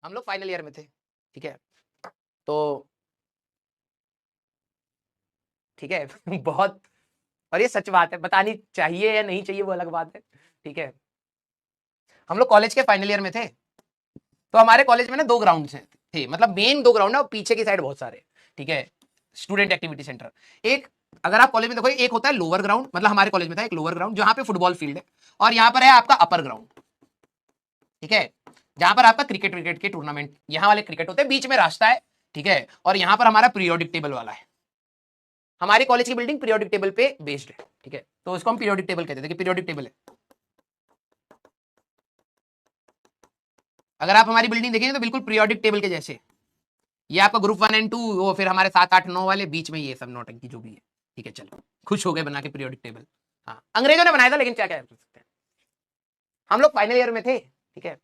हम लोग final year में थे, ठीक है, तो ठीक है बहुत, और ये सच बात है, बतानी चाहिए या नहीं चाहिए वो अलग बात है, ठीक है। हम लोग कॉलेज के फाइनल ईयर में थे, तो हमारे कॉलेज में ना 2 ग्राउंड थे, मतलब मेन 2 ग्राउंड है और पीछे की साइड बहुत सारे, ठीक है, स्टूडेंट एक्टिविटी सेंटर। एक, अगर आप कॉलेज में देखो, एक होता है लोअर ग्राउंड, मतलब हमारे कॉलेज में था एक लोअर ग्राउंड जहां पे फुटबॉल फील्ड है, और यहाँ पर है आपका अपर ग्राउंड, ठीक है, जहां पर आपका क्रिकेट विकेट के टूर्नामेंट, यहाँ वाले क्रिकेट होते हैं, बीच में रास्ता है, ठीक है, और यहाँ पर हमारा पीरियोडिक टेबल वाला है। हमारी कॉलेज की बिल्डिंग पीरियोडिक टेबल पे बेस्ड है, ठीक है, तो इसको हम पीरियोडिक टेबल कहते थे कि पीरियोडिक टेबल है। अगर आप हमारी बिल्डिंग देखेंगे तो बिल्कुल पीरियोडिक टेबल के जैसे, ये आपका ग्रुप 1 एंड 2, वो फिर हमारे 7 8 9 वाले बीच में, ये सब नौटंकी जो भी है, ठीक है, चलो खुश हो गए बना के पीरियोडिक टेबल। हाँ, अंग्रेजों ने बनाया था, लेकिन क्या क्या कर सकते हैं। हम लोग फाइनल ईयर में थे, ठीक है,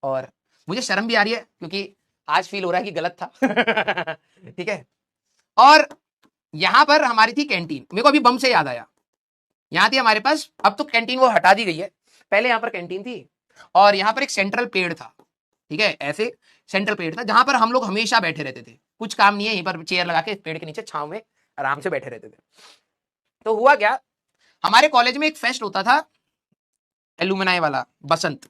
और मुझे शर्म भी आ रही है क्योंकि आज फील हो रहा है कि गलत था ठीक है, और यहां पर हमारी थी कैंटीन, मेरे को अभी बम से याद आया, यहाँ थी हमारे पास, अब तो कैंटीन वो हटा दी गई है, पहले यहाँ पर कैंटीन थी, और यहाँ पर एक सेंट्रल पेड़ था, ठीक है, ऐसे सेंट्रल पेड़ था जहां पर हम लोग हमेशा बैठे रहते थे, कुछ काम नहीं है, यहीं पर चेयर लगा के पेड़ के नीचे छांव में आराम से बैठे रहते थे। तो हुआ क्या, हमारे कॉलेज में एक फेस्ट होता था, एलुमनाई वाला, बसंत,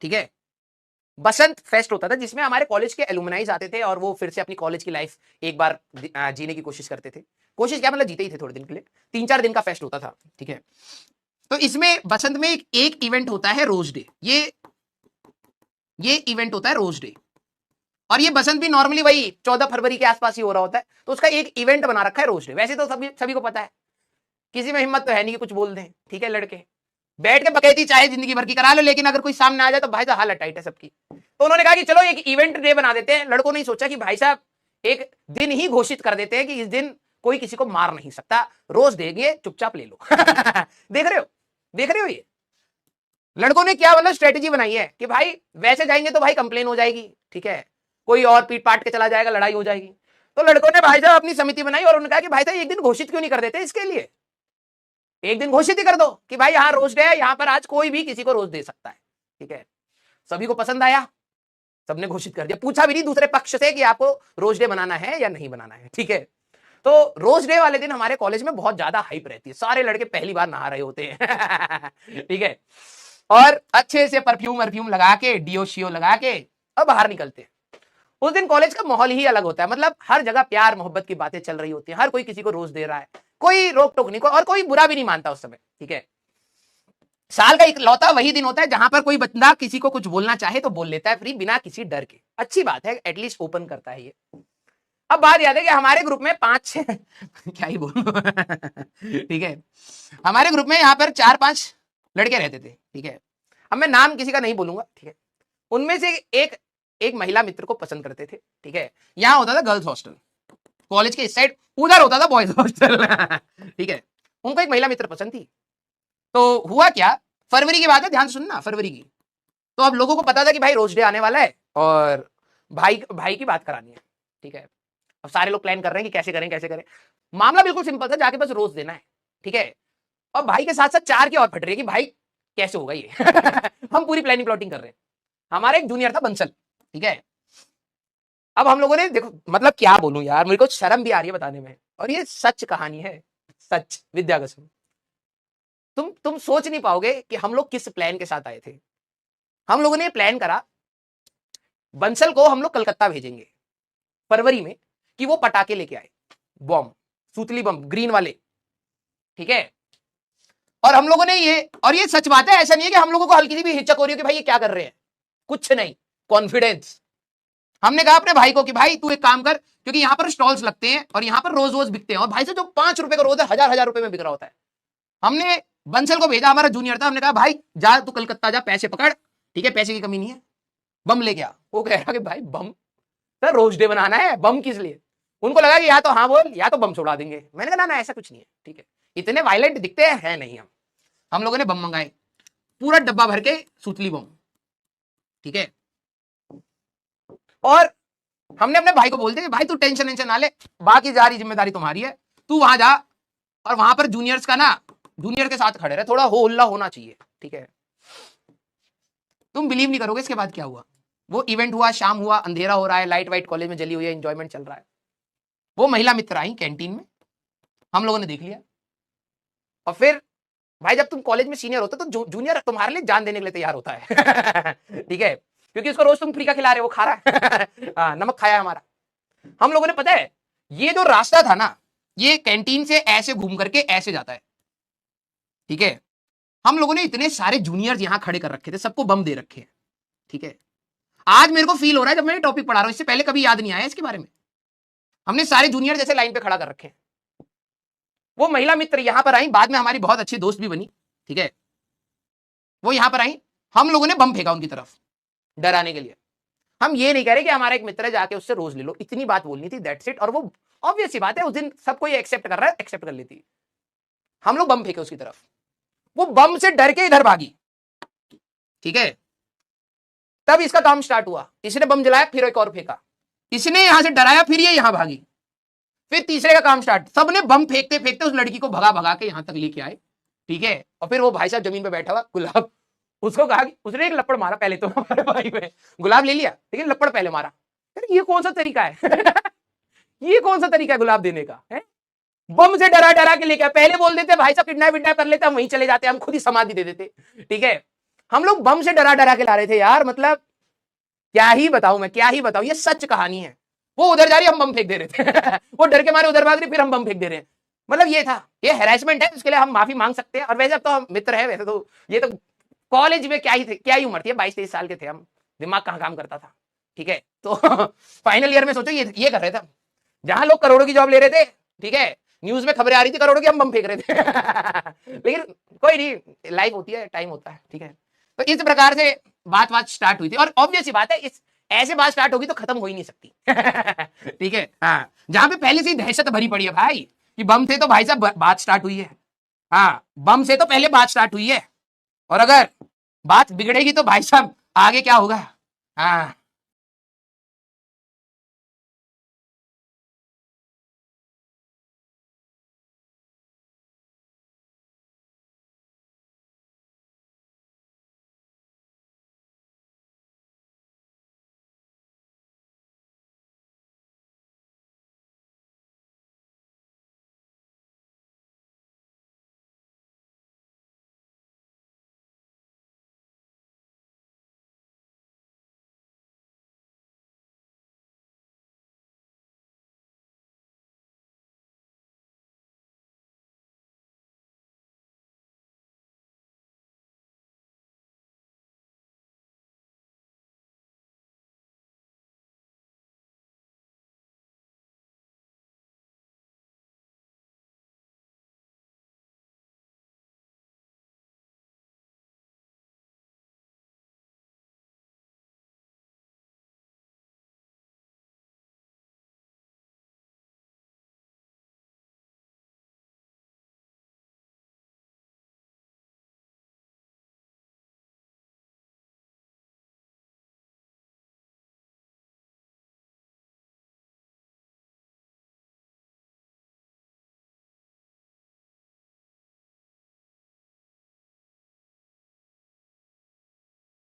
ठीक है, बसंत फेस्ट होता था जिसमें हमारे कॉलेज के एलुमनाइज आते थे और वो फिर से अपनी कॉलेज की लाइफ एक बार जीने की कोशिश करते थे, कोशिश क्या मतलब जीते ही थे थोड़े दिन के लिए, 3 4 दिन का फेस्ट होता था, ठीक है। तो इसमें बसंत में एक इवेंट होता है रोज डे, ये इवेंट होता है रोज डे, और ये बसंत भी नॉर्मली वही 14 फरवरी के आसपास ही हो रहा होता है, तो उसका एक इवेंट बना रखा है रोज डे। वैसे तो सभी को पता है, किसी में हिम्मत तो है नहीं कि कुछ बोल दें, ठीक है, लड़के बैठ के बकैती चाहे जिंदगी भर की करा लो, लेकिन अगर कोई सामने आ जाए तो भाई साहब हालत टाइट है सबकी। तो उन्होंने कहा कि चलो एक इवेंट डे बना देते हैं। लड़कों ने सोचा कि भाई साहब एक दिन ही घोषित कर देते हैं कि इस दिन कोई किसी को मार नहीं सकता, रोज देंगे, चुपचाप ले लो देख रहे हो ये लड़कों ने क्या मतलब स्ट्रेटेजी बनाई है कि भाई वैसे जाएंगे तो भाई कंप्लेन हो जाएगी, ठीक है, कोई और पीट पाट के चला जाएगा, लड़ाई हो जाएगी। तो लड़कों ने भाई साहब अपनी समिति बनाई और उन्होंने कहा कि भाई साहब एक दिन घोषित क्यों नहीं कर देते, इसके लिए एक दिन घोषित ही कर दो कि भाई यहाँ रोज डे है, यहाँ पर आज कोई भी किसी को रोज दे सकता है, ठीक है। सभी को पसंद आया, सबने घोषित कर दिया, पूछा भी नहीं दूसरे पक्ष से कि आपको रोज डे बनाना है या नहीं बनाना है, ठीक है। तो रोज डे वाले दिन हमारे कॉलेज में बहुत ज्यादा हाइप रहती है, सारे लड़के पहली बार नहा रहे होते हैं ठीक है, और अच्छे से परफ्यूम वर्फ्यूम लगा के, डीओ शियो लगा के अब बाहर निकलते हैं। उस दिन कॉलेज का माहौल ही अलग होता है, मतलब हर जगह प्यार मोहब्बत की बातें चल रही होती है, हर कोई किसी को रोज दे रहा है, कोई रोक टोक नहीं, और कोई बुरा भी नहीं मानता उस समय, ठीक है। साल का इकलौता वही दिन होता है जहां पर कोई बंदा किसी को कुछ बोलना चाहे तो बोल लेता है फ्री, बिना किसी डर के। अच्छी बात है, एटलीस्ट ओपन करता है ये। अब बात याद है कि हमारे ग्रुप में 5 6 क्या ही बोलूं ठीक है, हमारे ग्रुप में यहाँ पर 4 5 लड़के रहते थे, ठीक है। अब मैं नाम किसी का नहीं बोलूंगा, ठीक है। उनमें से एक एक महिला मित्र को पसंद करते थे, ठीक है। यहाँ होता था गर्ल्स हॉस्टल, कॉलेज के इस साइड, उधर होता था बॉयज हॉस्टल ठीक है। उनको एक महिला मित्र पसंद थी। तो हुआ क्या, फरवरी की बात है, ध्यान से सुनना, फरवरी की। तो अब लोगों को पता था कि भाई रोज डे आने वाला है और भाई भाई की बात करानी है, ठीक है। अब सारे लोग प्लान कर रहे हैं कि कैसे करें। मामला बिल्कुल सिंपल था, जाके बस रोज देना है, ठीक है। और भाई के साथ साथ 4 की और फट रही है कि भाई कैसे होगा ये हम पूरी प्लानिंग प्लॉटिंग कर रहे हैं। हमारा एक जूनियर था बंसल, ठीक है। अब हम लोगों ने देखो, मतलब क्या बोलूं यार, मेरे को शर्म भी आ रही है बताने में, और ये सच कहानी है, सच विद्या कसम। तुम सोच नहीं पाओगे कि हम लोग किस प्लान के साथ आए थे। हम लोगों ने प्लान करा, बंसल को हम लोग कलकत्ता भेजेंगे फरवरी में, कि वो पटाखे लेके आए, बॉम्ब, सूतली बम ग्रीन वाले, ठीक है। और हम लोगों ने ये सच बात है, ऐसा नहीं है कि हम लोगों को हल्की सी भी हिचक हो रही है कि भाई ये क्या कर रहे हैं, कुछ नहीं, कॉन्फिडेंस। हमने कहा अपने भाई को कि भाई तू एक काम कर, क्योंकि यहाँ पर स्टॉल्स लगते हैं और यहाँ पर रोज रोज बिकते हैं, और भाई से जो 5 रुपए का रोज है, 1000 1000 रुपए में बिक रहा होता है। हमने बंसल को भेजा, हमारा जूनियर था, हमने कहा भाई जा तू कलकत्ता जा, पैसे पकड़, ठीक है, पैसे की कमी नहीं है, बम ले गया। वो कह रहा कि भाई बम, सर रोज डे बनाना है, बम किस लिए। उनको लगा कि या तो हाँ बोल या तो बम छोड़ा देंगे। मैंने कहा ना ऐसा कुछ नहीं है, ठीक है, इतने वायलेंट दिखते हैं है नहीं हम लोगों ने बम मंगाए, पूरा डब्बा भर के सूतली बम, ठीक है। और हमने अपने भाई को बोल दिया भाई तू टेंशन ना ले, बाकी सारी जिम्मेदारी तुम्हारी है, तू वहां जा, और वहां पर जूनियर्स का ना, जूनियर के साथ खड़े रहे, थोड़ा हो हल्ला होना चाहिए, ठीक है। तुम बिलीव नहीं करोगे इसके बाद क्या हुआ। वो इवेंट हुआ, शाम हुआ, अंधेरा हो रहा है, लाइट वाइट कॉलेज में जली हुई है, एंजॉयमेंट चल रहा है। वो महिला मित्र आई कैंटीन में, हम लोगों ने देख लिया। और फिर भाई जब तुम कॉलेज में सीनियर होते तो जूनियर तुम्हारे लिए जान देने के लिए तैयार होता है ठीक है, क्योंकि उसको रोज तुम फ्री का खिला रहे हो, वो खा रहा है नमक खाया हमारा। हम लोगों ने पता है ये जो रास्ता था ना, ये कैंटीन से ऐसे घूम करके ऐसे जाता है, ठीक है। हम लोगों ने इतने सारे जूनियर्स यहां खड़े कर रखे थे, सबको बम दे रखे हैं, ठीक है। आज मेरे को फील हो रहा है जब मैं टॉपिक पढ़ा रहा हूं, इससे पहले कभी याद नहीं आया इसके बारे में। हमने सारे जूनियर जैसे लाइन पे खड़ा कर रखे हैं। वो महिला मित्र यहां पर आई, बाद में हमारी बहुत अच्छी दोस्त भी बनी, ठीक है। वो यहां पर आई, हम लोगों ने बम फेंका उनकी तरफ डराने के लिए। हम ये नहीं कह रहे कि हमारा एक मित्र है जाके उससे रोज ले लो, इतनी बात बोलनी थी, दैट्स इट। और वो ऑब्वियस सी बात है, उस दिन सबको ये एक्सेप्ट कर रहा है, एक्सेप्ट कर लेती। हम लोग बम फेंके उसकी तरफ, वो बम से डर के इधर भागी, ठीक है। तब इसका काम स्टार्ट हुआ, इसने बम जलाया, फिर एक और फेंका, इसने यहां से डराया, फिर ये यहां भागी, फिर तीसरे का काम स्टार्ट। सबने बम फेंकते फेंकते उस लड़की को भगा भगा के यहां तक लेके आए, ठीक है। और फिर वो भाई साहब जमीन पे बैठा हुआ गुलाब, उसको कहा कि उसने एक लपड़ मारा पहले तो हमारे भाई में, गुलाब ले लिया लेकिन लपड़ पहले मारा। ये कौन सा तरीका है ये कौन सा तरीका है गुलाब देने का है? बम से डरा डरा के लेके, पहले बोल देते भाई साहब किडनैप विडनैप कर लेते, हम वहीं चले जाते, हम खुद ही समाधि दे देते, ठीक है। हम लोग बम से डरा डरा के ला रहे थे यार, मतलब क्या ही बताऊं मैं, क्या ही बताऊं, ये सच कहानी है। वो उधर जा रही, हम बम फेंक दे रहे थे वो डर के मारे उधर भाग रही, फिर हम बम फेंक दे रहे हैं। मतलब ये था, ये हैरेसमेंट है, उसके लिए हम माफी मांग सकते हैं। और वैसे अब तो हम मित्र है, वैसे तो ये तो कॉलेज में क्या ही थे, क्या ही उम्र थी, 22-23 साल के थे हम, दिमाग कहाँ काम करता था, ठीक है। तो फाइनल ईयर में सोचो ये कर रहे थे, जहां लोग करोड़ों की जॉब ले रहे थे, ठीक है, न्यूज में खबरें आ रही थी करोड़ों की, हम बम फेंक रहे थे लेकिन कोई नहीं, लाइफ होती है, टाइम होता है, ठीक है। तो इस प्रकार से बात स्टार्ट हुई थी। और ऑब्वियस सी बात है, इस ऐसे बात स्टार्ट होगी तो खत्म हो ही नहीं सकती ठीक है। हाँ, जहां पे पहले से ही दहशत भरी पड़ी है भाई कि बम से तो भाई साहब बात स्टार्ट हुई है, हाँ, बम से तो पहले बात स्टार्ट हुई है। और अगर बात बिगड़ेगी तो भाई साहब आगे क्या होगा, हाँ।